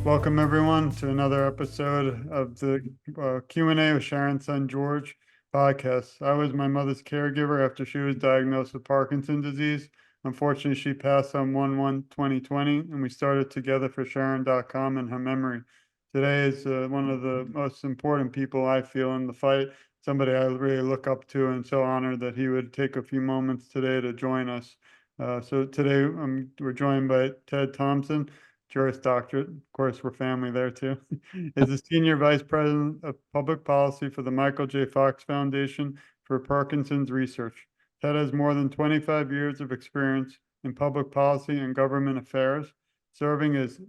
Welcome everyone to another episode of the Q&A with Sharon's son George podcast. I was my mother's caregiver after she was diagnosed with Parkinson's disease. Unfortunately, she passed on 1/1/2020, and we started together for Sharon.com in her memory. Today is one of the most important people I feel in the fight, somebody I really look up to, and so honored that he would take a few moments today to join us. So today we're joined by Ted Thompson, Juris Doctorate. Of course, we're family there too. Is the Senior Vice President of Public Policy for the Michael J. Fox Foundation for Parkinson's Research. Ted has more than 25 years of experience in public policy and government affairs, serving as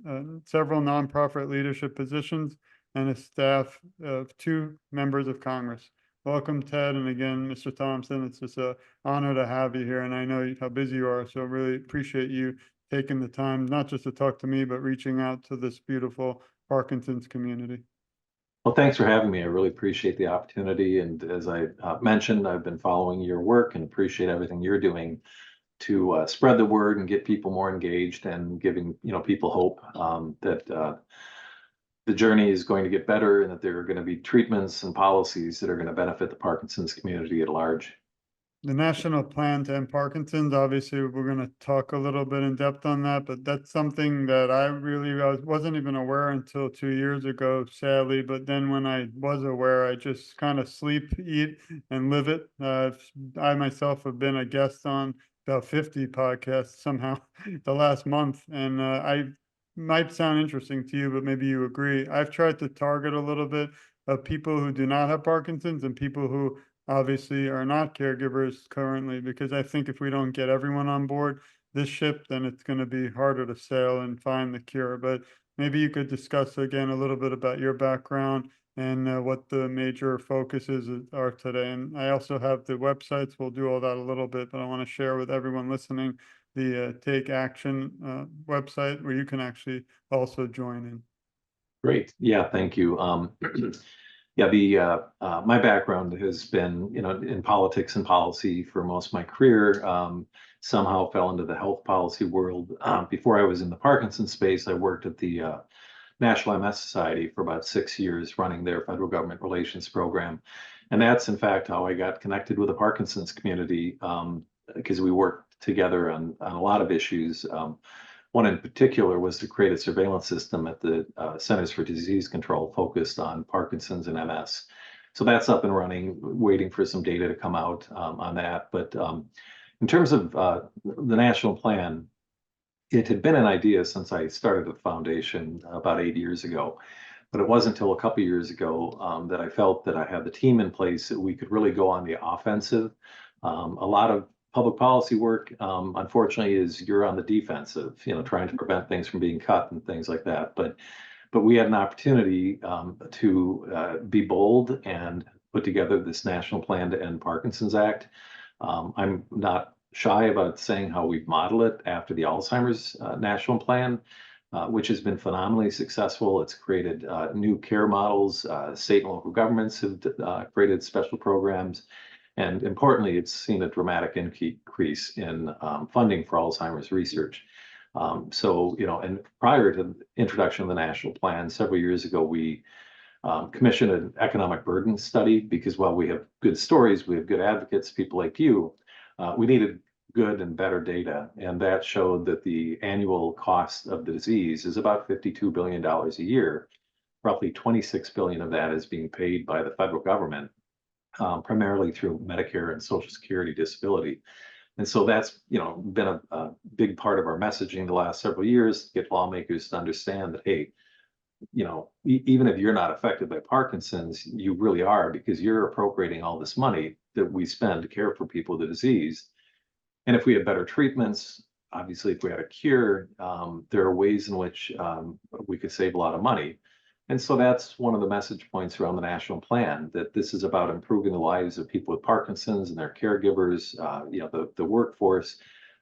several nonprofit leadership positions and a staff of 2 members of Congress. Welcome, Ted. And again, Mr. Thompson, it's just an honor to have you here. And I know how busy you are, so really appreciate you taking the time, not just to talk to me, but reaching out to this beautiful Parkinson's community. Well, thanks for having me. I really appreciate the opportunity. And as I mentioned, I've been following your work and appreciate everything you're doing to spread the word and get people more engaged and giving people hope that the journey is going to get better and that there are going to be treatments and policies that are going to benefit the Parkinson's community at large. The national plan to end Parkinson's, obviously, we're going to talk a little bit in depth on that, but that's something that I wasn't even aware until 2 years ago, sadly. But then when I was aware, I just kind of sleep, eat, and live it. I myself have been a guest on about 50 podcasts somehow the last month, and I might sound interesting to you, but maybe you agree. I've tried to target a little bit of people who do not have Parkinson's and people who obviously are not caregivers currently, because I think if we don't get everyone on board this ship, then it's going to be harder to sail and find the cure. But maybe you could discuss again a little bit about your background and what the major focuses are today. And I also have the websites. We'll do all that a little bit, but I want to share with everyone listening the Take Action website where you can actually also join in. Great. Yeah, thank you. Yeah, my background has been, in politics and policy for most of my career. Somehow fell into the health policy world. Before I was in the Parkinson space, I worked at the National MS Society for about 6 years, running their federal government relations program. And that's, in fact, how I got connected with the Parkinson's community, because we worked together on a lot of issues. One in particular was to create a surveillance system at the Centers for Disease Control focused on Parkinson's and MS. So that's up and running, waiting for some data to come out on that. But in terms of the national plan, it had been an idea since I started the foundation about 8 years ago. But it wasn't until a couple of years ago that I felt that I had the team in place that we could really go on the offensive. A lot of public policy work, unfortunately, is you're on the defensive, trying to prevent things from being cut and things like that. But we had an opportunity to be bold and put together this national plan to end Parkinson's Act. I'm not shy about saying how we've modeled it after the Alzheimer's national plan, which has been phenomenally successful. It's created new care models. State and local governments have created special programs. And importantly, it's seen a dramatic increase in funding for Alzheimer's research. And prior to the introduction of the national plan, several years ago, we commissioned an economic burden study because while we have good stories, we have good advocates, people like you, we needed good and better data. And that showed that the annual cost of the disease is about $52 billion a year. Roughly 26 billion of that is being paid by the federal government, primarily through Medicare and Social Security disability. And so that's been a big part of our messaging the last several years, to get lawmakers to understand that, hey, even if you're not affected by Parkinson's, you really are, because you're appropriating all this money that we spend to care for people with the disease. And if we had better treatments, obviously, if we had a cure, there are ways in which we could save a lot of money. And so that's one of the message points around the national plan, that this is about improving the lives of people with Parkinson's and their caregivers, the workforce.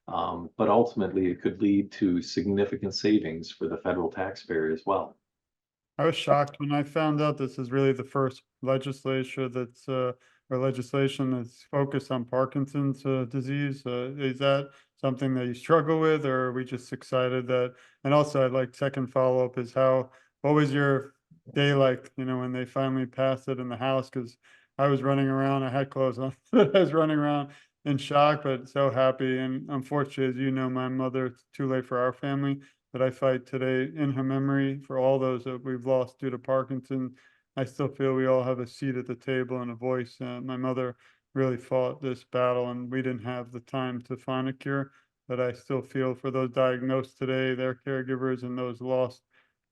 But ultimately, it could lead to significant savings for the federal taxpayer as well. I was shocked when I found out this is really the first legislation that's focused on Parkinson's disease. Is that something that you struggle with, or are we just excited that, and also I'd like second follow-up is what was your day like, when they finally passed it in the House? Because I was running around, I had clothes on, I was running around in shock, but so happy. And unfortunately, as you know, my mother, it's too late for our family, but I fight today in her memory for all those that we've lost due to Parkinson. I still feel we all have a seat at the table and a voice. My mother really fought this battle, and we didn't have the time to find a cure. But I still feel for those diagnosed today, their caregivers, and those lost.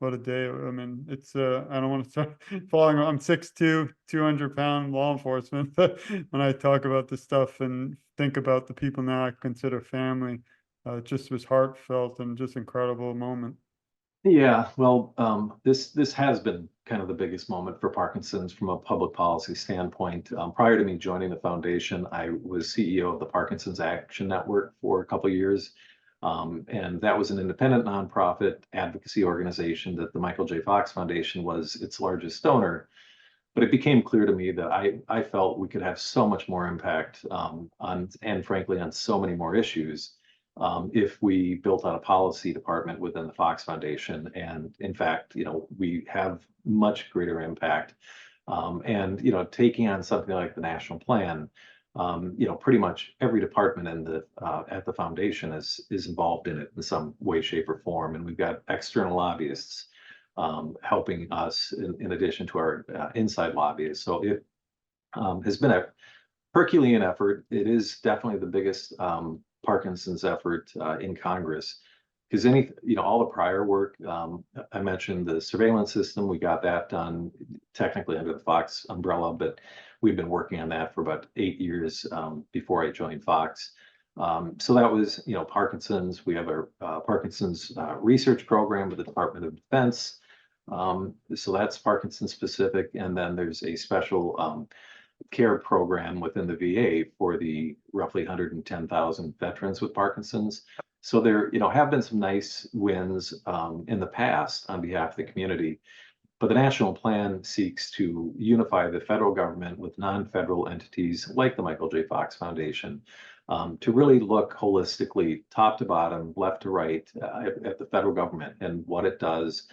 What a day. I mean, it's, I don't want to start falling. I'm 6'2", 200-pound law enforcement. But when I talk about this stuff and think about the people now I consider family, it just was heartfelt and just incredible moment. Yeah, well, this has been kind of the biggest moment for Parkinson's from a public policy standpoint. Prior to me joining the foundation, I was CEO of the Parkinson's Action Network for a couple of years. And that was an independent nonprofit advocacy organization that the Michael J. Fox Foundation was its largest donor. But it became clear to me that I felt we could have so much more impact on, and frankly, on so many more issues if we built out a policy department within the Fox Foundation. And in fact, we have much greater impact. And taking on something like the national plan, pretty much every department in the at the foundation is involved in it in some way, shape, or form. And we've got external lobbyists helping us in addition to our inside lobbyists. So it has been a Herculean effort. It is definitely the biggest Parkinson's effort in Congress, because all the prior work, I mentioned the surveillance system, we got that done technically under the Fox umbrella, but we've been working on that for about 8 years before I joined Fox. So that was, Parkinson's. We have a Parkinson's research program with the Department of Defense. So that's Parkinson specific. And then there's a special care program within the VA for the roughly 110,000 veterans with Parkinson's. So there, have been some nice wins in the past on behalf of the community. But the national plan seeks to unify the federal government with non-federal entities like the Michael J. Fox Foundation to really look holistically, top to bottom, left to right, at the federal government and what it does,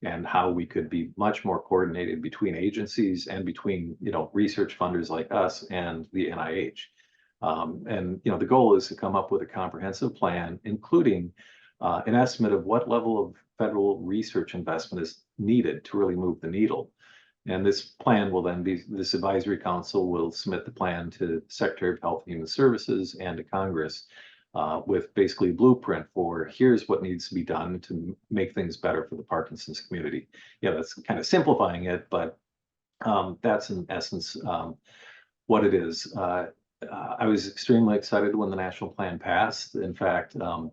and how we could be much more coordinated between agencies and between, research funders like us and the NIH. And the goal is to come up with a comprehensive plan, including an estimate of what level of federal research investment is needed to really move the needle. And this plan will then be, this advisory council will submit the plan to Secretary of Health and Human Services and to Congress with basically a blueprint for here's what needs to be done to make things better for the Parkinson's community. Yeah, that's kind of simplifying it, but that's in essence what it is. I was extremely excited when the national plan passed. In fact, one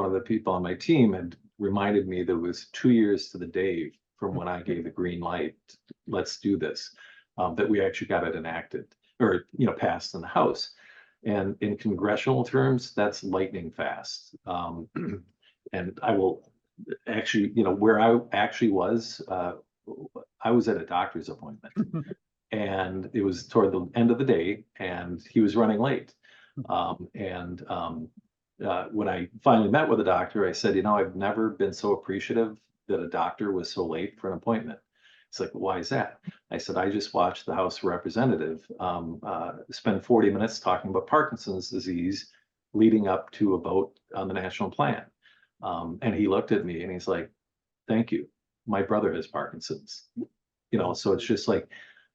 of the people on my team had reminded me that it was 2 years to the day from when I gave the green light, let's do this, that we actually got it enacted or, passed in the House. And in congressional terms, that's lightning fast. And I will actually, where I actually was, I was at a doctor's appointment and it was toward the end of the day and he was running late. When I finally met with the doctor, I said, I've never been so appreciative that a doctor was so late for an appointment. It's like, why is that? I said, I just watched the House Representative spend 40 minutes talking about Parkinson's disease leading up to a vote on the national plan. And he looked at me and he's like, thank you. My brother has Parkinson's. So it's just like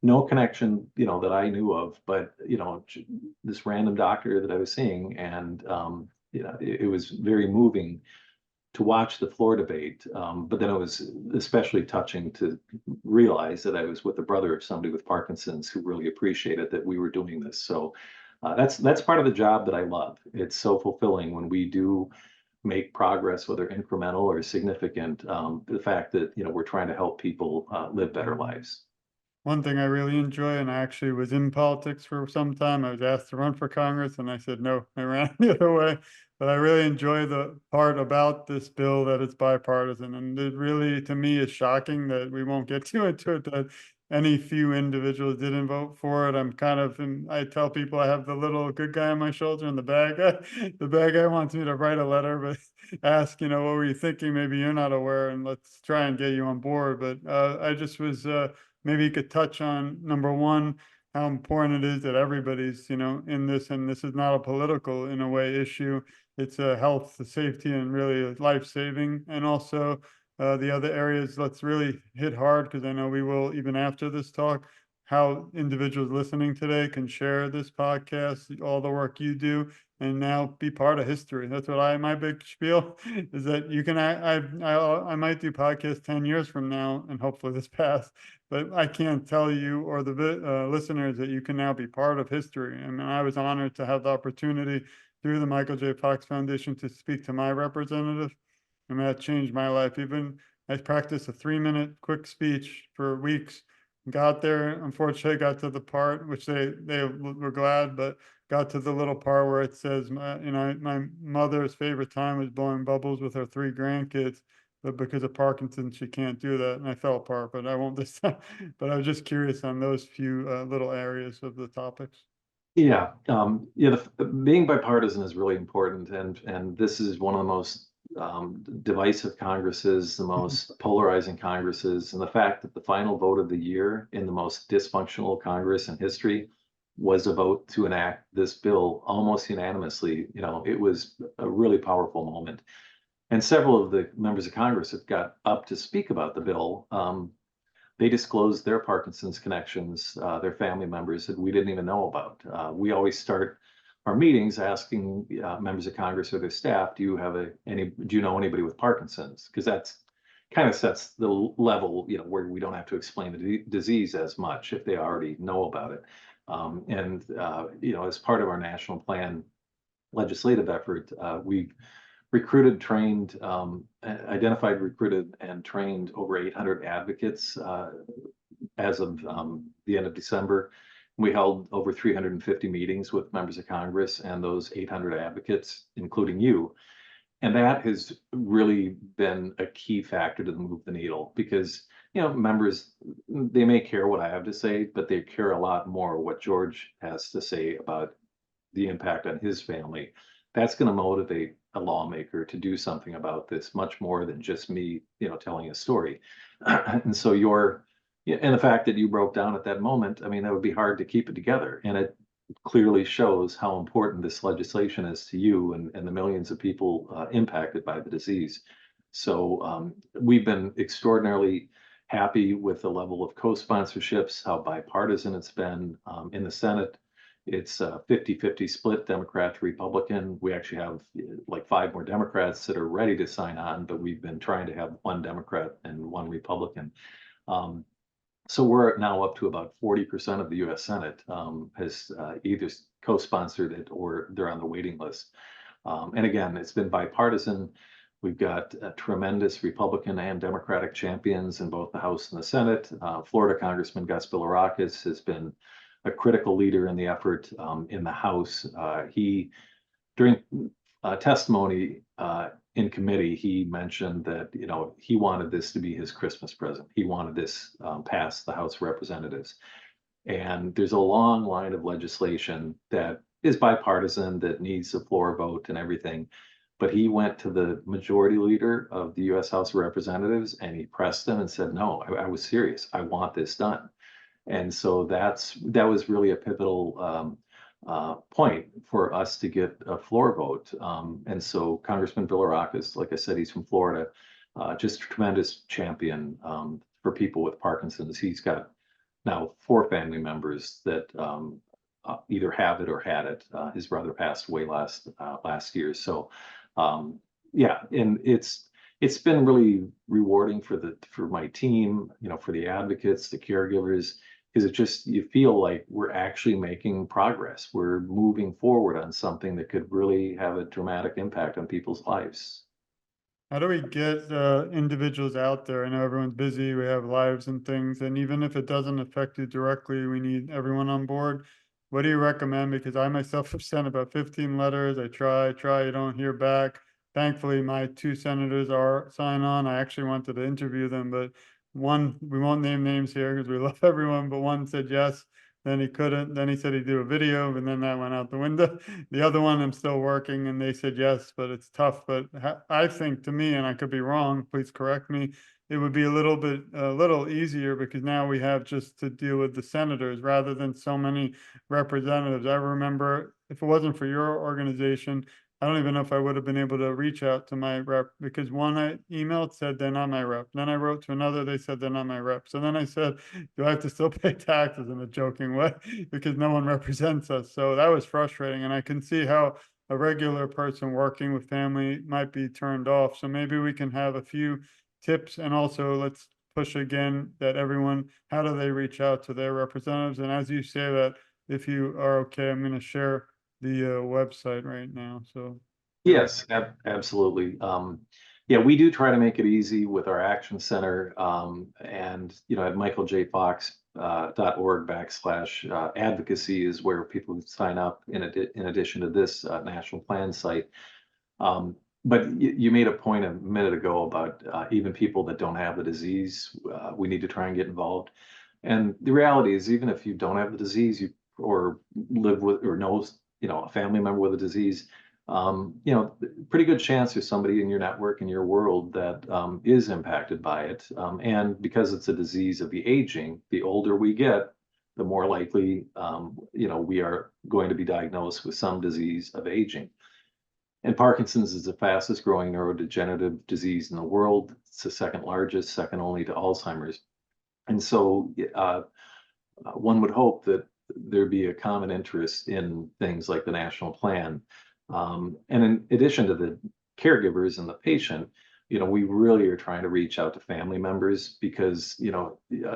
no connection, that I knew of, but, this random doctor that I was seeing. And, it was very moving to watch the floor debate. But then it was especially touching to realize that I was with the brother of somebody with Parkinson's who really appreciated that we were doing this. So that's part of the job that I love. It's so fulfilling when we do make progress, whether incremental or significant. The fact that, we're trying to help people live better lives. One thing I really enjoy, and I actually was in politics for some time. I was asked to run for Congress, and I said no. I ran the other way. But I really enjoy the part about this bill that it's bipartisan, and it really, to me, is shocking that we won't get too into it. That any few individuals didn't vote for it, I'm kind of, and I tell people I have the little good guy on my shoulder, and the bad guy, the bad guy wants me to write a letter, but ask, what were you thinking? Maybe you're not aware, and let's try and get you on board. But I just was, maybe you could touch on number one, how important it is that everybody's, in this, and this is not a political, in a way, issue. It's a health, safety, and really life-saving. And also, the other areas, let's really hit hard, because I know we will, even after this talk, how individuals listening today can share this podcast, all the work you do, and now be part of history. That's what my big spiel is, that you can, I might do podcasts 10 years from now, and hopefully this past, but I can't tell you or the listeners that you can now be part of history. I mean, I was honored to have the opportunity through the Michael J. Fox Foundation to speak to my representative. I mean, that changed my life. Even I practiced a 3-minute quick speech for weeks. Got there, unfortunately, got to the part which they were glad, but got to the little part where it says, my mother's favorite time was blowing bubbles with her 3 grandkids, but because of Parkinson, she can't do that. And I fell apart, but I won't this time. But I was just curious on those few little areas of the topics. Yeah, being bipartisan is really important, and this is one of the most divisive Congresses, the most polarizing Congresses, and the fact that the final vote of the year in the most dysfunctional Congress in history was a vote to enact this bill almost unanimously. It was a really powerful moment, and several of the members of Congress that got up to speak about the bill. They disclosed their Parkinson's connections, their family members that we didn't even know about. We always start our meetings asking members of Congress or their staff, do you know anybody with Parkinson's? Because that's kind of sets the level, where we don't have to explain the disease as much if they already know about it. As part of our national plan legislative effort, we've recruited, trained, identified, recruited, and trained over 800 advocates as of the end of December. We held over 350 meetings with members of Congress and those 800 advocates, including you. And that has really been a key factor to move the needle, because members, they may care what I have to say, but they care a lot more what George has to say about the impact on his family. That's going to motivate a lawmaker to do something about this much more than just me, telling a story. And so and the fact that you broke down at that moment, I mean, that would be hard to keep it together. And it clearly shows how important this legislation is to you and the millions of people impacted by the disease. So we've been extraordinarily happy with the level of co-sponsorships, how bipartisan it's been in the Senate. It's a 50-50 split, Democrat to Republican. We actually have like 5 more Democrats that are ready to sign on, but we've been trying to have 1 Democrat and 1 Republican. So we're now up to about 40% of the US Senate has either co-sponsored it or they're on the waiting list. And again, it's been bipartisan. We've got tremendous Republican and Democratic champions in both the House and the Senate. Florida Congressman Gus Bilirakis has been a critical leader in the effort in the House. During testimony in committee, he mentioned that he wanted this to be his Christmas present. He wanted this passed the House of Representatives. And there's a long line of legislation that is bipartisan, that needs a floor vote and everything. But he went to the majority leader of the US House of Representatives and he pressed him and said, no, I was serious. I want this done. And so that was really a pivotal point for us to get a floor vote. And so Congressman Bilirakis, like I said, he's from Florida, just a tremendous champion for people with Parkinson's. He's got now 4 family members that either have it or had it. His brother passed away last year. So yeah, and it's been really rewarding for my team, for the advocates, the caregivers, because you feel like we're actually making progress. We're moving forward on something that could really have a dramatic impact on people's lives. How do we get individuals out there? I know everyone's busy, we have lives and things, and even if it doesn't affect you directly, we need everyone on board. What do you recommend? Because I myself have sent about 15 letters. I try, you don't hear back. Thankfully, my 2 senators are sign on. I actually wanted to interview them, but one, we won't name names here because we love everyone, but one said yes, then he couldn't, then he said he'd do a video, and then that went out the window. The other one, I'm still working, and they said yes, but it's tough. But I think, to me, and I could be wrong, please correct me, it would be a little easier because now we have just to deal with the senators rather than so many representatives. I remember if it wasn't for your organization, I don't even know if I would have been able to reach out to my rep, because one I emailed said they're not my rep. Then I wrote to another, they said they're not my rep. So then I said, do I have to still pay taxes, in a joking way, because no one represents us? So that was frustrating. And I can see how a regular person working with family might be turned off. So maybe we can have a few tips, and also let's push again that everyone, how do they reach out to their representatives? And as you say that, if you are okay, I'm going to share the website right now. So Yes, absolutely. Yeah, we do try to make it easy with our action center. And, at michaeljfox.org/advocacy is where people can sign up in addition to this national plan site. But you made a point a minute ago about even people that don't have the disease, we need to try and get involved. And the reality is, even if you don't have the disease, or live with or knows, a family member with a disease, pretty good chance there's somebody in your network, in your world, that is impacted by it. And because it's a disease of the aging, the older we get, the more likely, we are going to be diagnosed with some disease of aging. And Parkinson's is the fastest growing neurodegenerative disease in the world. It's the second largest, second only to Alzheimer's. And so one would hope that there'd be a common interest in things like the national plan. And in addition to the caregivers and the patient, we really are trying to reach out to family members, because,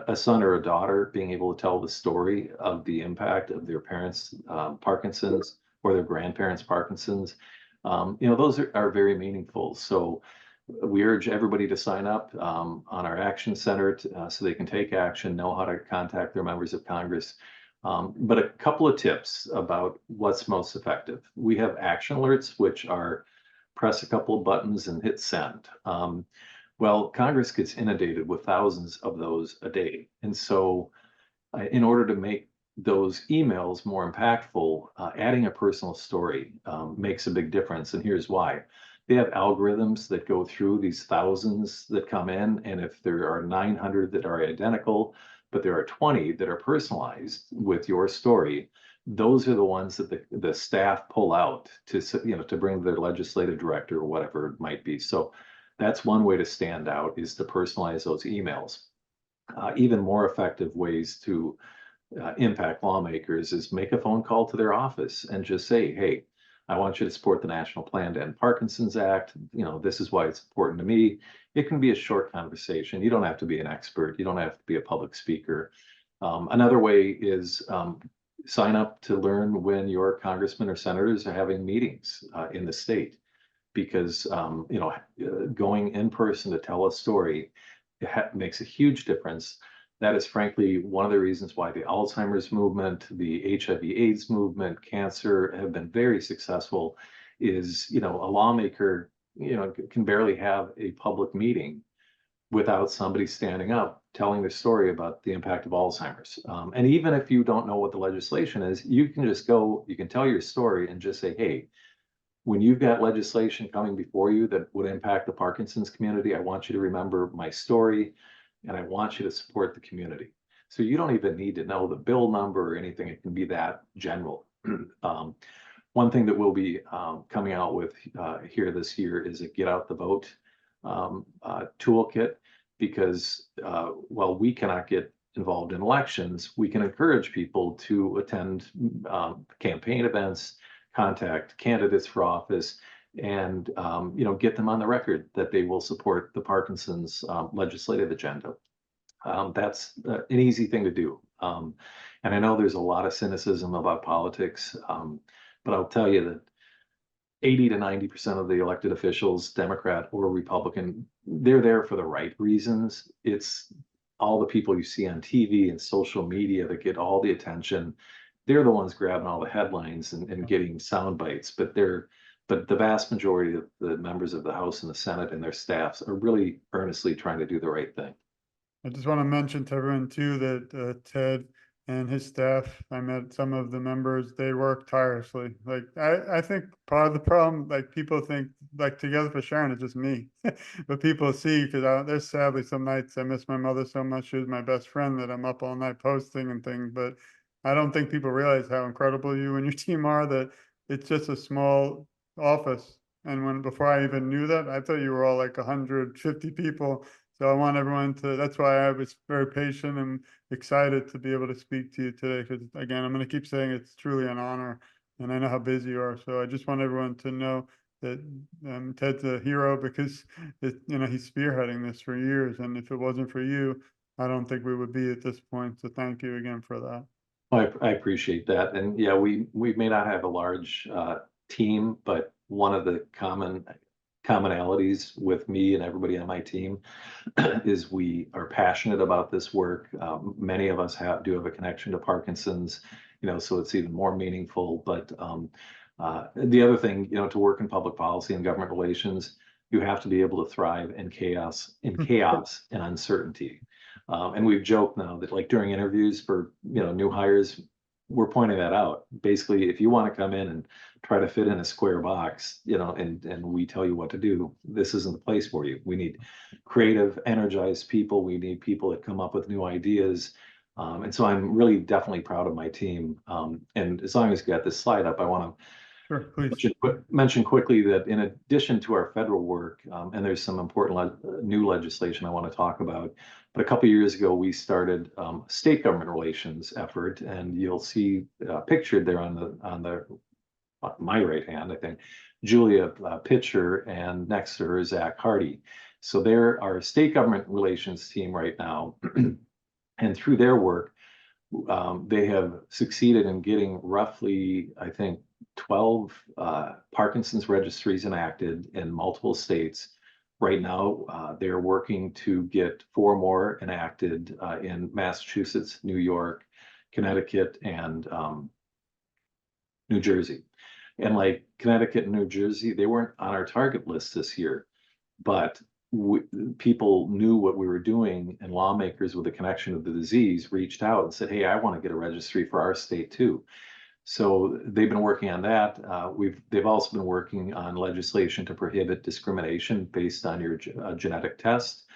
a son or a daughter being able to tell the story of the impact of their parents' Parkinson's, or their grandparents' Parkinson's, those are very meaningful. So we urge everybody to sign up on our action center so they can take action, know how to contact their members of Congress. But a couple of tips about what's most effective. We have action alerts, which are press a couple of buttons and hit send. Well, Congress gets inundated with thousands of those a day. And so in order to make those emails more impactful, adding a personal story makes a big difference. And here's why. They have algorithms that go through these thousands that come in. And if there are 900 that are identical, but there are 20 that are personalized with your story, those are the ones that the staff pull out to bring to their legislative director or whatever it might be. So that's one way to stand out, is to personalize those emails. Even more effective ways to impact lawmakers is make a phone call to their office and just say, hey, I want you to support the National Plan to End Parkinson's Act. This is why it's important to me. It can be a short conversation. You don't have to be an expert. You don't have to be a public speaker. Another way is sign up to learn when your congressmen or senators are having meetings in the state, because going in person to tell a story makes a huge difference. That is frankly one of the reasons why the Alzheimer's movement, the HIV/AIDS movement, cancer have been very successful. Is, a lawmaker, can barely have a public meeting without somebody standing up telling their story about the impact of Alzheimer's. And even if you don't know what the legislation is, you can just go, you can tell your story and just say, hey, when you've got legislation coming before you that would impact the Parkinson's community, I want you to remember my story, and I want you to support the community. So you don't even need to know the bill number or anything. It can be that general. One thing that we'll be coming out with here this year is a Get Out the Vote toolkit, because while we cannot get involved in elections, we can encourage people to attend campaign events, contact candidates for office, and get them on the record that they will support the Parkinson's legislative agenda. That's an easy thing to do. And I know there's a lot of cynicism about politics, but I'll tell you that 80 to 90% of the elected officials, Democrat or Republican, they're there for the right reasons. It's all the people you see on TV and social media that get all the attention. They're the ones grabbing all the headlines and getting sound bites, but the vast majority of the members of the House and the Senate and their staffs are really earnestly trying to do the right thing. I just want to mention to everyone too that Ted and his staff, I met some of the members, they work tirelessly. Like I think part of the problem, like people think like Together for Sharon is just me, but people see because there's sadly some nights I miss my mother so much. She was my best friend that I'm up all night posting and things. But I don't think people realize how incredible you and your team are. That it's just a small office. And when before I even knew that, I thought you were all like 150 people. So I want everyone to, that's why I was very patient and excited to be able to speak to you today. Because again, I'm going to keep saying it's truly an honor. And I know how busy you are. So I just want everyone to know that Ted's a hero because he's spearheading this for years. And if it wasn't for you, I don't think we would be at this point. So thank you again for that. I appreciate that. And yeah, we may not have a large team, but one of the commonalities with me and everybody on my team is we are passionate about this work. Many of us do have a connection to Parkinson's, so it's even more meaningful. But the other thing, to work in public policy and government relations, you have to be able to thrive in chaos and uncertainty. And we've joked now that like during interviews for, new hires, we're pointing that out. Basically, if you want to come in and try to fit in a square box, and we tell you what to do, this isn't the place for you. We need creative, energized people. We need people that come up with new ideas. And so I'm really definitely proud of my team. And as long as you got this slide up, I want to Sure, please. mention quickly that in addition to our federal work, and there's some important new legislation I want to talk about, but a couple of years ago we started state government relations effort, and you'll see pictured there on the my right hand, I think, Julia Pitcher, and next to her is Zach Hardy. So they're our state government relations team right now, and through their work, they have succeeded in getting roughly, I think, 12 Parkinson's registries enacted in multiple states. Right now, they're working to get 4 more enacted in Massachusetts, New York, Connecticut, and New Jersey. And like Connecticut and New Jersey, they weren't on our target list this year, but people knew what we were doing, and lawmakers with a connection to the disease reached out and said, "Hey, I want to get a registry for our state too." So they've been working on that. They've also been working on legislation to prohibit discrimination based on your genetic test,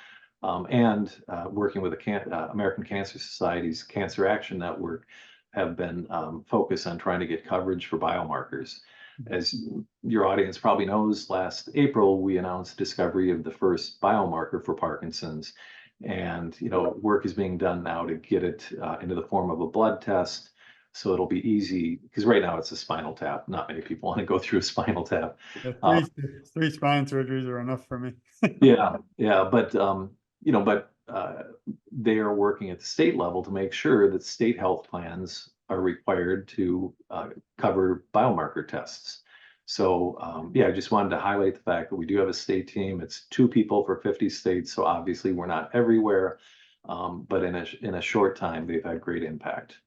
and working with the American Cancer Society's Cancer Action Network have been focused on trying to get coverage for biomarkers. As your audience probably knows, last April, we announced discovery of the first biomarker for Parkinson's. And, work is being done now to get it into the form of a blood test. So it'll be easy, because right now it's a spinal tap. Not many people want to go through a spinal tap. Yeah, three spine surgeries are enough for me. Yeah, but they are working at the state level to make sure that state health plans are required to cover biomarker tests. So I just wanted to highlight the fact that we do have a state team. It's 2 people for 50 states, so obviously we're not everywhere, but in a short time they've had great impact.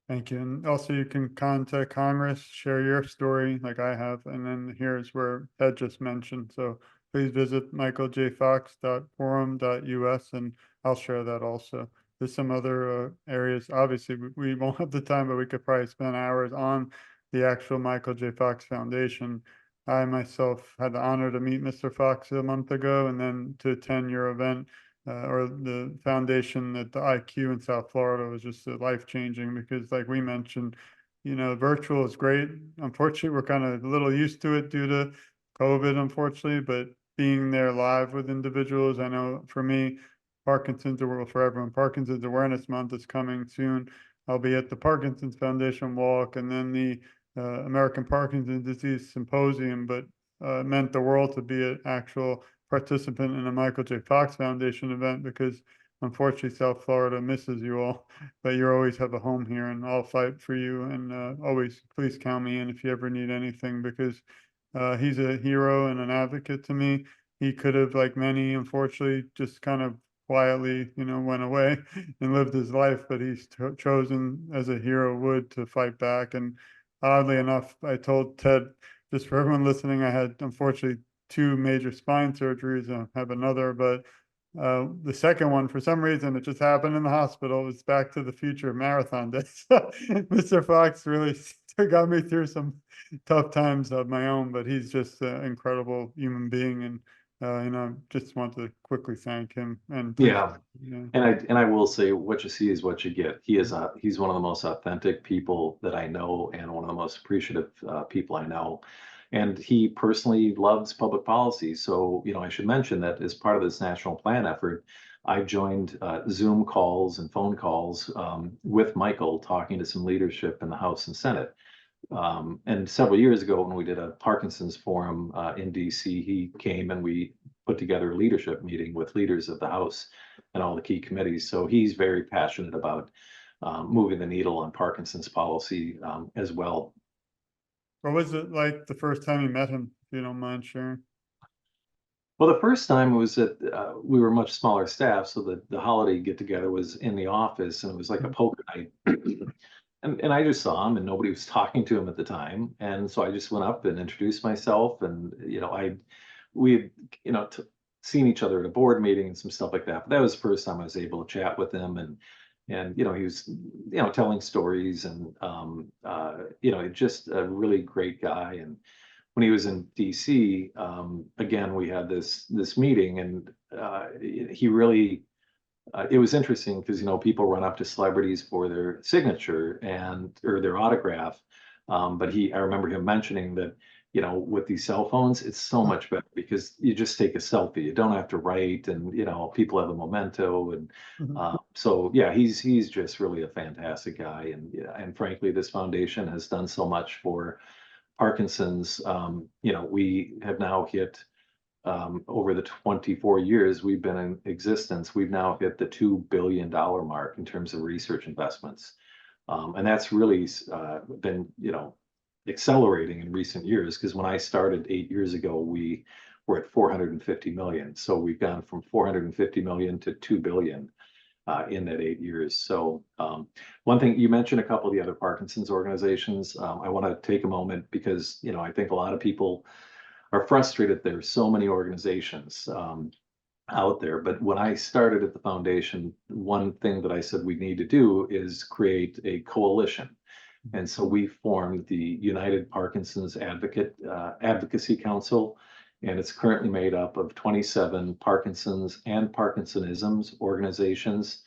Thank you. And also you can contact Congress, share your story like I have. And then here's where Ed just mentioned. So please visit michaeljfox.forum.us and I'll share that also. There's some other areas. Obviously, we won't have the time, but we could probably spend hours on the actual Michael J. Fox Foundation. I myself had the honor to meet Mr. Fox a month ago and then to attend your event or the foundation at the IQ in South Florida was just life changing because, like we mentioned, virtual is great. Unfortunately, we're kind of a little used to it due to COVID, unfortunately, but being there live with individuals, I know for me, Parkinson's, well, for everyone, Parkinson's Awareness Month is coming soon. I'll be at the Parkinson's Foundation walk and then the American Parkinson's Disease Symposium, but it meant the world to be an actual participant in a Michael J. Fox Foundation event because unfortunately South Florida misses you all, but you always have a home here and I'll fight for you and always please count me in if you ever need anything because he's a hero and an advocate to me. He could have, like many, unfortunately, just kind of quietly, went away and lived his life, but he's chosen as a hero would to fight back. And oddly enough, I told Ted, just for everyone listening, I had unfortunately 2 major spine surgeries. I have another, but The second one, for some reason, it just happened in the hospital. It was Back to the Future marathon day. So Mr. Fox really got me through some tough times of my own, but he's just an incredible human being. And, just want to quickly thank him and please. Yeah. Yeah. And I will say, what you see is what you get. He's one of the most authentic people that I know, and one of the most appreciative people I know. And he personally loves public policy. So, I should mention that as part of this national plan effort, I joined Zoom calls and phone calls with Michael, talking to some leadership in the House and Senate. And several years ago, when we did a Parkinson's forum in DC, he came and we put together a leadership meeting with leaders of the House and all the key committees. So he's very passionate about moving the needle on Parkinson's policy as well. What was it like the first time you met him, if you don't mind sharing? Well, the first time was that we were much smaller staff, so the holiday get together was in the office, and it was like a poker night. And I just saw him, and nobody was talking to him at the time, and so I just went up and introduced myself, and we had seen each other at a board meeting and some stuff like that. But that was the first time I was able to chat with him, and he was telling stories, and just a really great guy. And when he was in DC, again, we had this meeting, and he really it was interesting because people run up to celebrities for their signature or their autograph, but I remember him mentioning that with these cell phones, it's so much better because you just take a selfie. You don't have to write, and people have a memento, and so yeah, he's just really a fantastic guy, and frankly, this foundation has done so much for Parkinson's. We have now hit over the 24 years we've been in existence, we've now hit the $2 billion mark in terms of research investments. And that's really been, accelerating in recent years, because when I started 8 years ago, we were at 450 million. So we've gone from 450 million to 2 billion in that 8 years. So one thing you mentioned, a couple of the other Parkinson's organizations, I want to take a moment because, I think a lot of people are frustrated there's so many organizations out there. But when I started at the foundation, one thing that I said we need to do is create a coalition. And so we formed the United Parkinson's Advocacy Council, and it's currently made up of 27 Parkinson's and Parkinsonisms organizations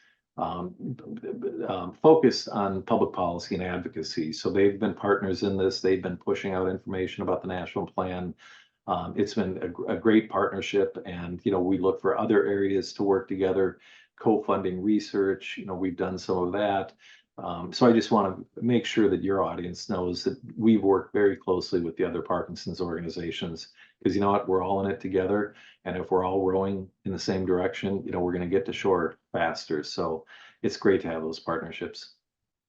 focused on public policy and advocacy. So they've been partners in this. They've been pushing out information about the national plan. It's been a great partnership, and we look for other areas to work together, co-funding research. We've done some of that. So I just want to make sure that your audience knows that we work very closely with the other Parkinson's organizations, because you know what, we're all in it together, and if we're all rowing in the same direction, we're going to get to shore faster. So it's great to have those partnerships.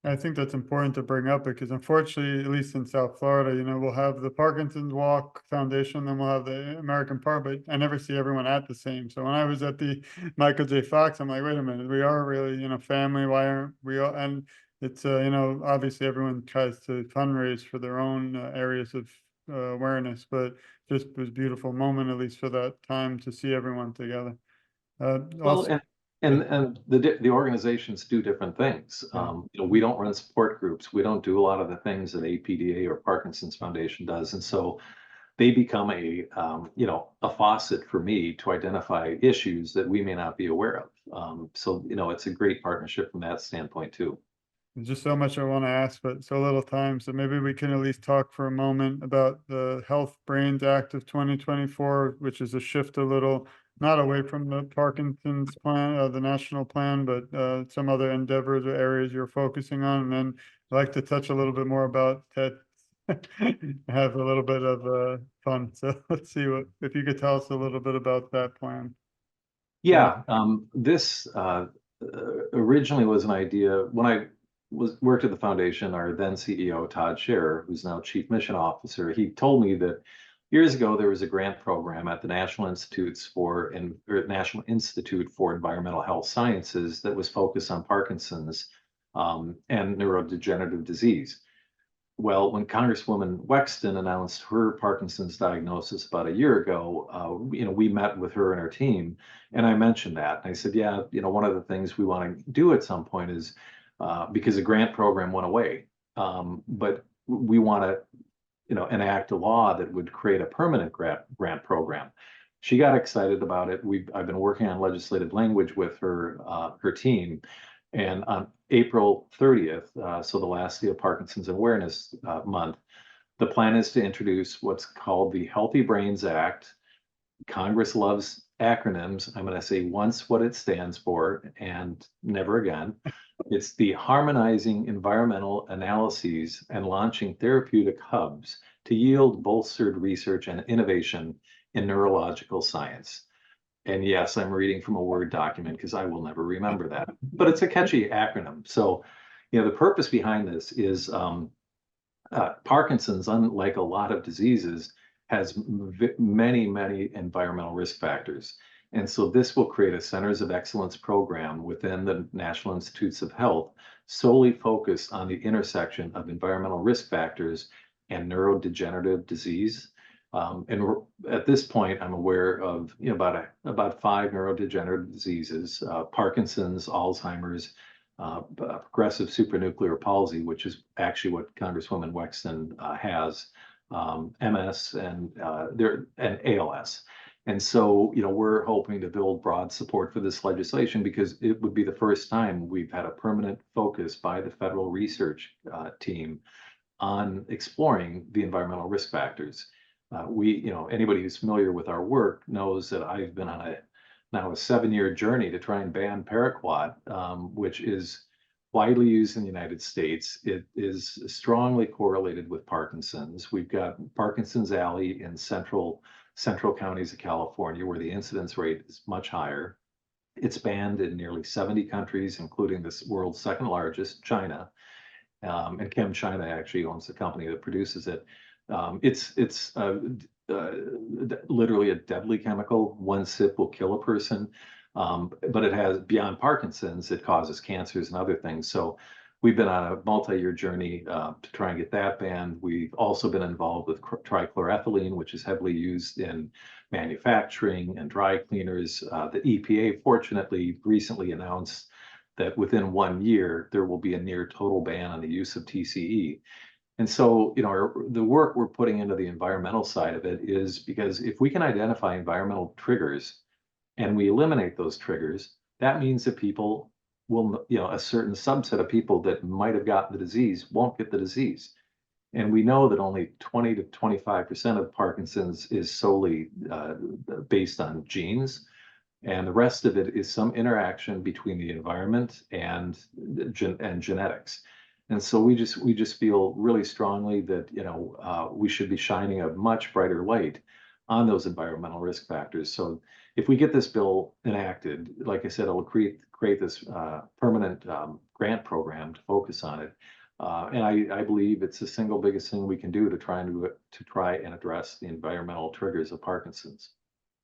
I think that's important to bring up because unfortunately, at least in South Florida, we'll have the Parkinson's Walk Foundation, then we'll have the American Park, but I never see everyone at the same. So when I was at the Michael J. Fox, I'm like, wait a minute, we are really, family. Why aren't we all? And it's, obviously everyone tries to fundraise for their own areas of awareness, but just was a beautiful moment, at least for that time, to see everyone together. Well, Also, and the organizations do different things. We don't run support groups. We don't do a lot of the things that APDA or Parkinson's Foundation does, and so they become a faucet for me to identify issues that we may not be aware of. So it's a great partnership from that standpoint too. There's just so much I want to ask, but so little time. So maybe we can at least talk for a moment about the Health Brains Act of 2024, which is a shift a little, not away from the Parkinson's plan, the national plan, but some other endeavors or areas you're focusing on. And then I'd like to touch a little bit more about TED, have a little bit of fun. So let's see if you could tell us a little bit about that plan. Yeah, this originally was an idea when I worked at the foundation. Our then CEO, Todd Scherer, who's now Chief Mission Officer, he told me that years ago there was a grant program at the National Institute for Environmental Health Sciences that was focused on Parkinson's and neurodegenerative disease. Well, when Congresswoman Wexton announced her Parkinson's diagnosis about a year ago, we met with her and her team, and I mentioned that. And I said, yeah, one of the things we want to do at some point is because the grant program went away, but we want to, enact a law that would create a permanent grant program. She got excited about it. I've been working on legislative language with her team, and on April 30th, so the last day of Parkinson's Awareness Month, the plan is to introduce what's called the Healthy Brains Act. Congress loves acronyms. I'm going to say once what it stands for and never again. It's the Harmonizing Environmental Analyses and Launching Therapeutic Hubs to Yield Bolstered Research and Innovation in Neurological Science. And yes, I'm reading from a Word document because I will never remember that, but it's a catchy acronym. So, the purpose behind this is Parkinson's, unlike a lot of diseases, has many, many environmental risk factors. And so this will create a Centers of Excellence program within the National Institutes of Health, solely focused on the intersection of environmental risk factors and neurodegenerative disease. And at this point, I'm aware of about 5 neurodegenerative diseases: Parkinson's, Alzheimer's, progressive supranuclear palsy, which is actually what Congresswoman Wexton has, MS, and ALS. And so, we're hoping to build broad support for this legislation because it would be the first time we've had a permanent focus by the federal research team on exploring the environmental risk factors. Anybody who's familiar with our work knows that I've been on now a 7-year journey to try and ban paraquat, which is widely used in the United States. It is strongly correlated with Parkinson's. We've got Parkinson's Alley in central counties of California, where the incidence rate is much higher. It's banned in nearly 70 countries, including this world's second largest, China. And ChemChina actually owns the company that produces it. It's literally a deadly chemical. One sip will kill a person. But it has, beyond Parkinson's, it causes cancers and other things. So we've been on a multi-year journey to try and get that banned. We've also been involved with trichloroethylene, which is heavily used in manufacturing and dry cleaners. The EPA, fortunately, recently announced that within 1 year, there will be a near total ban on the use of TCE. And so, the work we're putting into the environmental side of it is because if we can identify environmental triggers and we eliminate those triggers, that means that people will, a certain subset of people that might have gotten the disease won't get the disease. And we know that only 20 to 25% of Parkinson's is solely based on genes. And the rest of it is some interaction between the environment and genetics. And so we just feel really strongly that we should be shining a much brighter light on those environmental risk factors. So if we get this bill enacted, like I said, it will create this permanent grant program to focus on it. And I believe it's the single biggest thing we can do to try and address the environmental triggers of Parkinson's.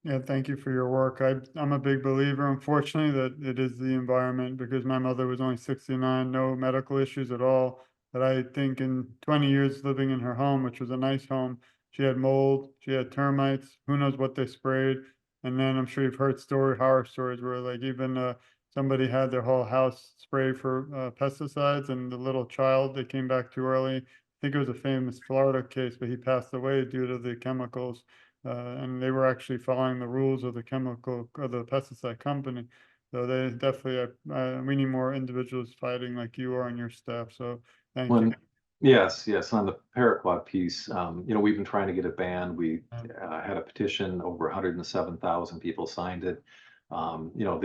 Yeah, thank you for your work. I'm a big believer, unfortunately, that it is the environment, because my mother was only 69, no medical issues at all. But I think in 20 years living in her home, which was a nice home, she had mold, she had termites, who knows what they sprayed. And then I'm sure you've heard horror stories where like even somebody had their whole house sprayed for pesticides, and the little child, they came back too early. I think it was a famous Florida case, but he passed away due to the chemicals. And they were actually following the rules of the chemical or the pesticide company. So they definitely, we need more individuals fighting like you are on your staff. So thank you. Yes, on the paraquat piece, we've been trying to get it banned. We had a petition, over 107,000 people signed it. The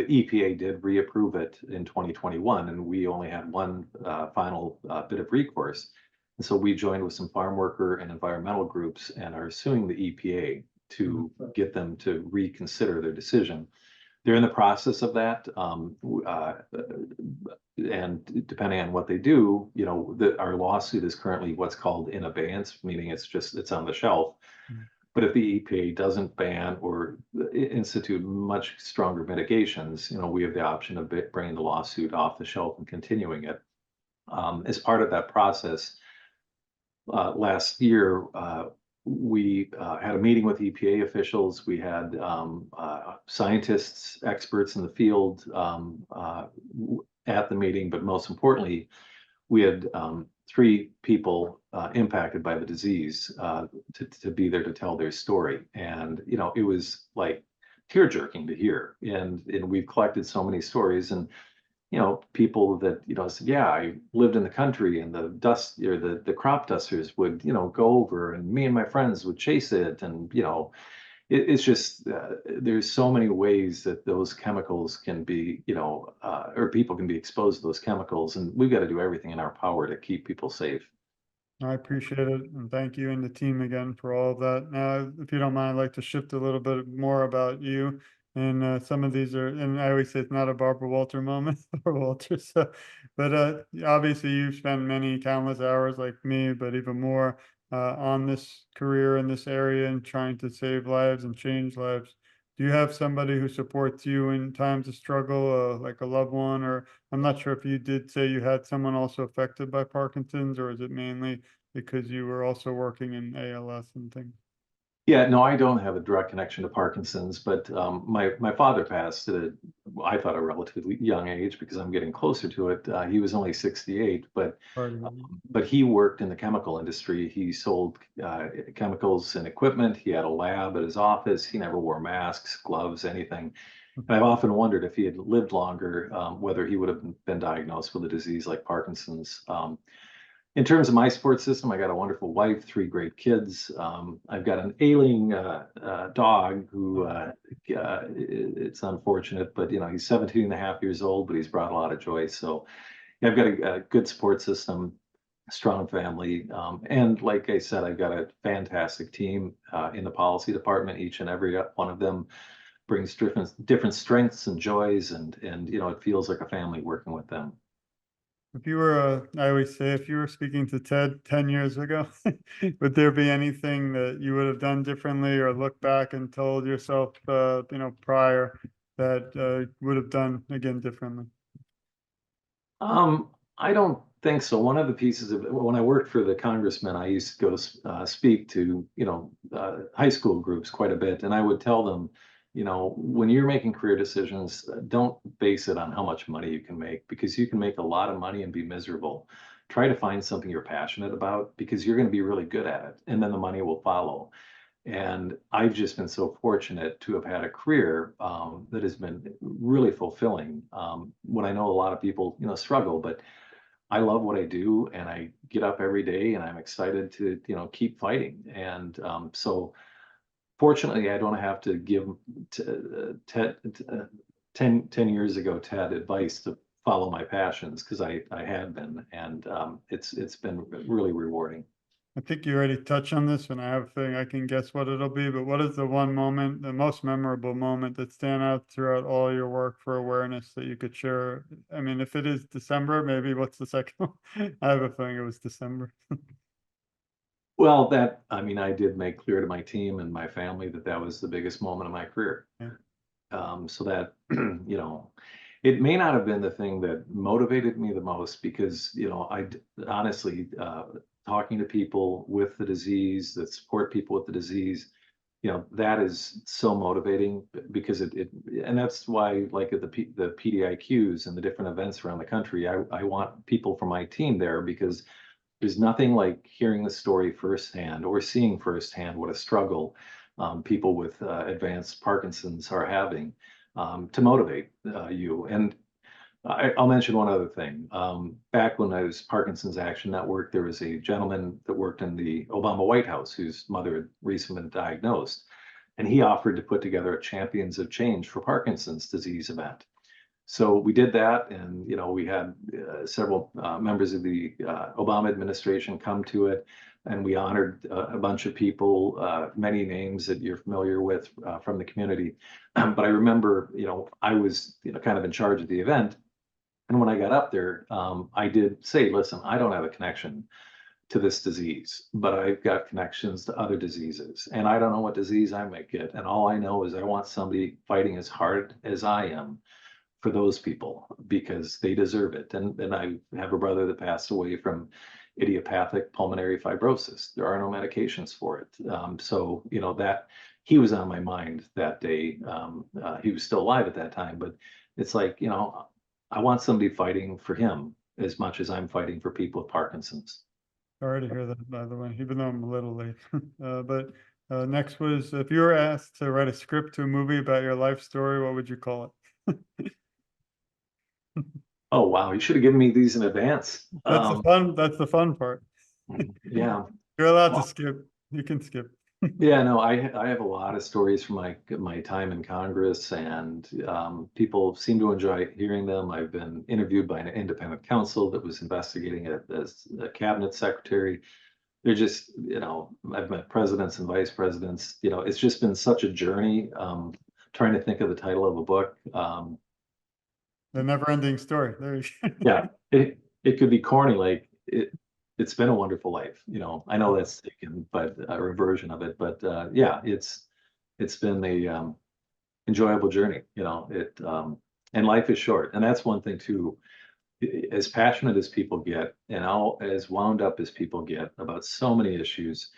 EPA did reapprove it in 2021, and we only had one final bit of recourse. And so we joined with some farm worker and environmental groups and are suing the EPA to get them to reconsider their decision. They're in the process of that. And depending on what they do, our lawsuit is currently what's called in abeyance, meaning it's on the shelf. But if the EPA doesn't ban or institute much stronger mitigations, we have the option of bringing the lawsuit off the shelf and continuing it. As part of that process, last year, we had a meeting with EPA officials. We had scientists, experts in the field at the meeting, but most importantly, we had three people impacted by the disease to be there to tell their story. And, it was like tear jerking to hear. And we've collected so many stories, and people that, said, yeah, I lived in the country and the dust or the crop dusters would, go over and me and my friends would chase it. And, it's just, there's so many ways that those chemicals can be, or people can be exposed to those chemicals. And we've got to do everything in our power to keep people safe. I appreciate it, and thank you and the team again for all of that. Now, if you don't mind, I'd like to shift a little bit more about you. And some of these are, and I always say it's not a Barbara Walter moment, Barbara Walter. So, but obviously you've spent many countless hours like me, but even more on this career in this area and trying to save lives and change lives. Do you have somebody who supports you in times of struggle, like a loved one, or I'm not sure if you did say you had someone also affected by Parkinson's, or is it mainly because you were also working in ALS and things? Yeah, no, I don't have a direct connection to Parkinson's, but my father passed at I thought a relatively young age because I'm getting closer to it. He was only 68, Part of it. but he worked in the chemical industry. He sold chemicals and equipment. He had a lab at his office. He never wore masks, gloves, anything. And I've often wondered if he had lived longer, whether he would have been diagnosed with a disease like Parkinson's. In terms of my support system, I got a wonderful wife, three great kids. I've got an ailing dog who it's unfortunate, but he's 17 and a half years old, but he's brought a lot of joy. So yeah, I've got a good support system, strong family. And like I said, I've got a fantastic team in the policy department. Each and every one of them brings different strengths and joys, and it feels like a family working with them. If you were, I always say, if you were speaking to Ted 10 years ago, would there be anything that you would have done differently or look back and told yourself, prior that would have done again differently? I don't think so. One of the pieces of when I worked for the congressman, I used to go to speak to high school groups quite a bit, and I would tell them, when you're making career decisions, don't base it on how much money you can make because you can make a lot of money and be miserable. Try to find something you're passionate about because you're going to be really good at it, and then the money will follow. And I've just been so fortunate to have had a career that has been really fulfilling. When I know a lot of people, struggle, but I love what I do, and I get up every day, and I'm excited to, keep fighting. And so, fortunately, I don't have to give Ted 10 years ago Ted advice to follow my passions because I had been, and it's been really rewarding. I think you already touched on this, and I have a feeling I can guess what it'll be, but what is the one moment, the most memorable moment that stand out throughout all your work for awareness that you could share? I mean, if it is December, maybe what's the second one? I have a feeling it was December. Well, I mean, I did make clear to my team and my family that that was the biggest moment of my career. Yeah. So that, it may not have been the thing that motivated me the most because, honestly, talking to people with the disease, that support people with the disease, that is so motivating because and that's why, like at the PDIQs and the different events around the country, I want people from my team there because there's nothing like hearing the story firsthand or seeing firsthand what a struggle people with advanced Parkinson's are having to motivate you. And I'll mention one other thing. Back when I was Parkinson's Action Network, there was a gentleman that worked in the Obama White House whose mother had recently been diagnosed. And he offered to put together a Champions of Change for Parkinson's disease event. So we did that, and we had several members of the Obama administration come to it, and we honored a bunch of people, many names that you're familiar with from the community. But I remember, I was kind of in charge of the event, and when I got up there, I did say, "Listen, I don't have a connection to this disease, but I've got connections to other diseases, and I don't know what disease I might get, and all I know is I want somebody fighting as hard as I am." For those people because they deserve it. And I have a brother that passed away from idiopathic pulmonary fibrosis. There are no medications for it. So, that he was on my mind that day. He was still alive at that time, but it's like, I want somebody fighting for him as much as I'm fighting for people with Parkinson's. Sorry to hear that, by the way, even though I'm a little late. But next was, if you were asked to write a script to a movie about your life story, what would you call it? Oh, wow. You should have given me these in advance. That's the fun part. Yeah. You're allowed to Well, skip. You can skip. yeah, no, I have a lot of stories from my time in Congress, and people seem to enjoy hearing them. I've been interviewed by an independent counsel that was investigating it as a cabinet secretary. They're just, I've met presidents and vice presidents. It's just been such a journey. Trying to think of the title of a book. The never-ending story. There you go. Yeah, it could be corny, like it's been a wonderful life. I know that's taken, but a reversion of it. But yeah, it's been a enjoyable journey. And life is short, and that's one thing too. As passionate as people get, and as wound up as people get about so many issues,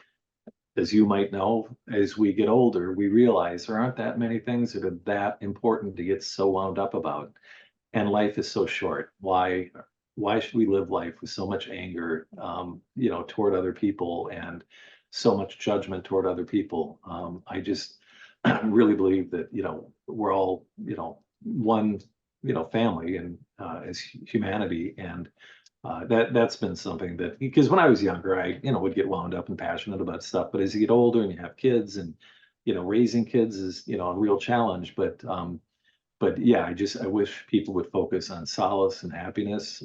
as you might know, as we get older, we realize there aren't that many things that are that important to get so wound up about. And life is so short. Why should we live life with so much anger, toward other people, and so much judgment toward other people? I just really believe that, we're all, one, family, and as humanity. And that's been something that, because when I was younger, I, would get wound up and passionate about stuff. But as you get older and you have kids, and, raising kids is, a real challenge. But yeah, I wish people would focus on solace and happiness.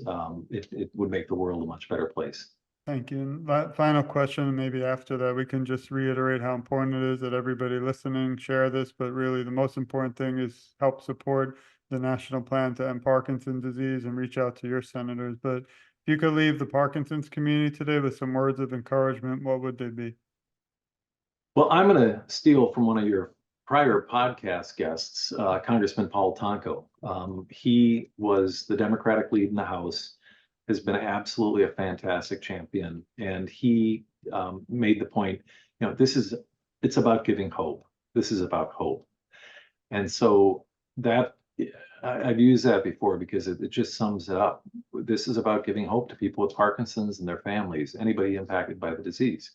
It would make the world a much better place. Thank you. And final question, and maybe after that, we can just reiterate how important it is that everybody listening share this, but really the most important thing is help support the national plan to end Parkinson's disease and reach out to your senators. But if you could leave the Parkinson's community today with some words of encouragement, what would they be? Well, I'm going to steal from one of your prior podcast guests, Congressman Paul Tonko. He was the Democratic lead in the House, has been absolutely a fantastic champion, and he made the point, it's about giving hope. This is about hope. And so that I've used that before because it just sums it up. This is about giving hope to people with Parkinson's and their families, anybody impacted by the disease.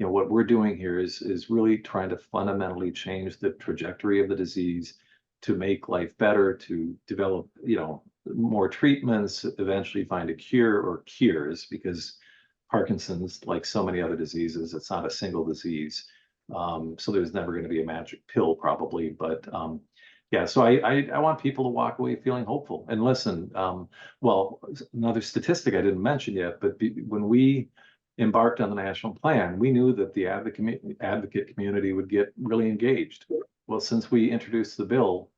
What we're doing here is really trying to fundamentally change the trajectory of the disease, to make life better, to develop, more treatments, eventually find a cure or cures, because Parkinson's, like so many other diseases, it's not a single disease. So there's never going to be a magic pill probably, but yeah, so I want people to walk away feeling hopeful. And listen, well, another statistic I didn't mention yet, but when we embarked on the national plan, we knew that the advocate community would get really engaged. Well, since we introduced the bill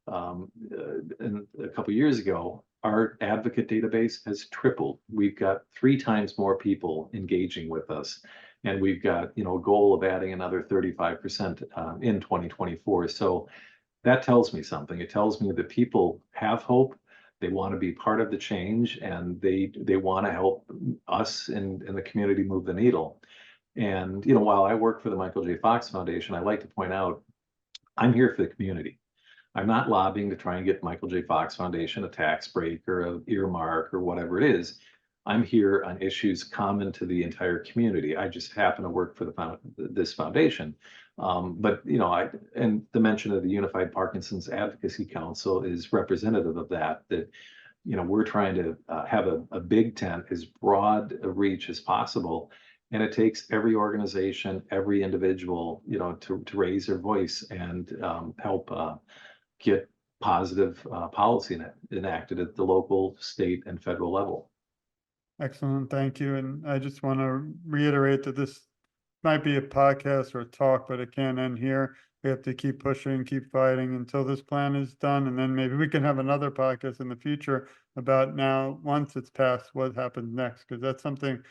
a couple years ago, our advocate database has tripled. We've got 3 times more people engaging with us, and we've got a goal of adding another 35% in 2024. So that tells me something. It tells me that people have hope. They want to be part of the change, and they want to help us in the community move the needle. And while I work for the Michael J. Fox Foundation, I like to point out I'm here for the community. I'm not lobbying to try and get Michael J. Fox Foundation a tax break or an earmark or whatever it is. I'm here on issues common to the entire community. I just happen to work for this foundation. But and the mention of the Unified Parkinson's Advocacy Council is representative of that. That we're trying to have a big tent, as broad a reach as possible, and it takes every organization, every individual, to raise their voice and help get positive policy enacted at the local, state, and federal level. Excellent. Thank you. And I just want to reiterate that this might be a podcast or a talk, but it can't end here. We have to keep pushing, keep fighting until this plan is done. And then maybe we can have another podcast in the future about, now, once it's passed, what happens next, because that's something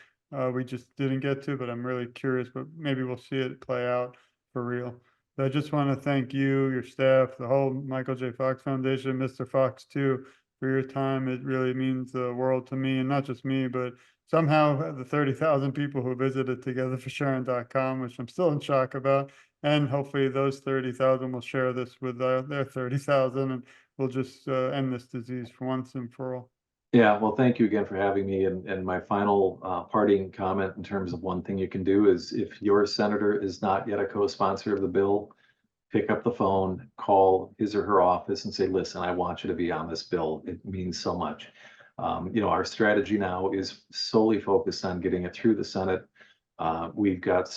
we just didn't get to, but I'm really curious, but maybe we'll see it play out for real. So I just want to thank you, your staff, the whole Michael J. Fox Foundation, Mr. Fox too, for your time. It really means the world to me, and not just me, but somehow the 30,000 people who visited togetherforsharon.com, which I'm still in shock about. And hopefully those 30,000 will share this with their 30,000, and we'll just end this disease for once and for all. Yeah, well, thank you again for having me. And my final parting comment in terms of one thing you can do is if your senator is not yet a co-sponsor of the bill, pick up the phone, call his or her office and say, listen, I want you to be on this bill. It means so much. Our strategy now is solely focused on getting it through the Senate. We've got,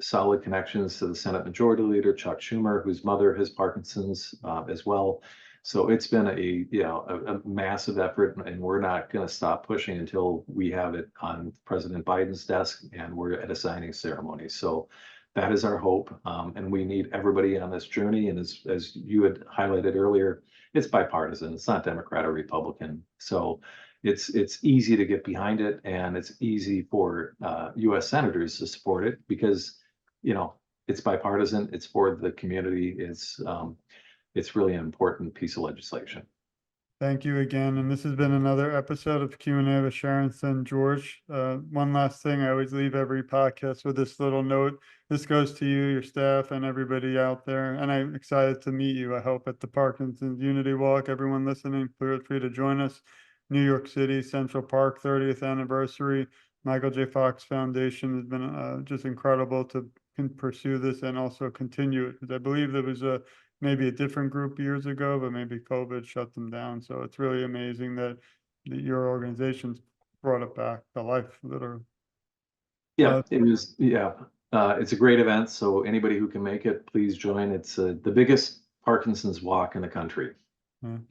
solid connections to the Senate Majority Leader, Chuck Schumer, whose mother has Parkinson's as well. So it's been a massive effort, and we're not going to stop pushing until we have it on President Biden's desk and we're at a signing ceremony. So that is our hope, and we need everybody on this journey. And as you had highlighted earlier, it's bipartisan. It's not Democrat or Republican. So it's easy to get behind it, and it's easy for U.S. senators to support it because it's bipartisan. It's for the community. It's really an important piece of legislation. Thank you again. And this has been another episode of Q&A with Sharon and George. One last thing, I always leave every podcast with this little note. This goes to you, your staff, and everybody out there. And I'm excited to meet you, I hope, at the Parkinson's Unity Walk. Everyone listening, feel free to join us. New York City, Central Park, 30th anniversary. Michael J. Fox Foundation has been just incredible to pursue this and also continue it. Because I believe there was maybe a different group years ago, but maybe COVID shut them down. So it's really amazing that your organization's brought it back to life, literally. Yeah, it was. Yeah, it's a great event. So anybody who can make it, please join. It's the biggest Parkinson's walk in the country.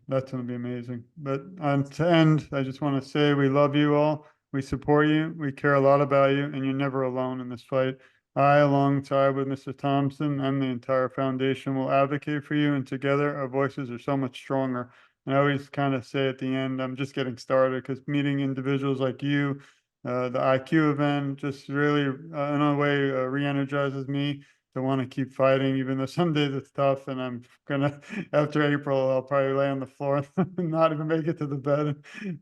That's going to be amazing. But to end, I just want to say we love you all. We support you. We care a lot about you, and you're never alone in this fight. I, alongside with Mr. Thompson and the entire foundation, will advocate for you, and together our voices are so much stronger. And I always kind of say at the end, I'm just getting started, because meeting individuals like you, the IQ event, just really, in a way, re-energizes me to want to keep fighting, even though some days it's tough. And I'm gonna, after April, I'll probably lay on the floor and not even make it to the bed.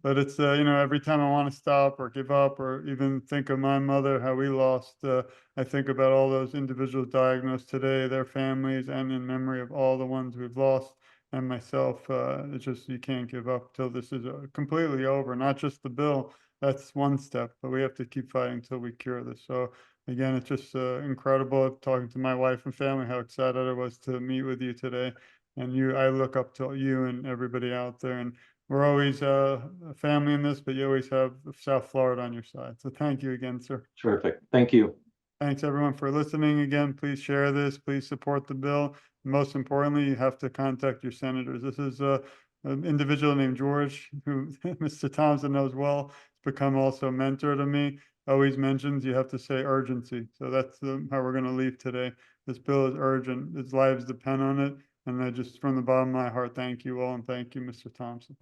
But it's, every time I want to stop or give up or even think of my mother, how we lost, I think about all those individuals diagnosed today, their families, and in memory of all the ones we've lost and myself. It's just, you can't give up till this is completely over, not just the bill. That's one step, but we have to keep fighting until we cure this. So again, it's just incredible talking to my wife and family, how excited I was to meet with you today. And I look up to you and everybody out there. And we're always a family in this, but you always have South Florida on your side. So thank you again, sir. Terrific. Thank you. Thanks everyone for listening. Again, please share this. Please support the bill. Most importantly, you have to contact your senators. This is an individual named George, who Mr. Thompson knows well. It's become also a mentor to me. Always mentions you have to say urgency. So that's how we're going to leave today. This bill is urgent. Its lives depend on it. And I just, from the bottom of my heart, thank you all. And thank you, Mr. Thompson.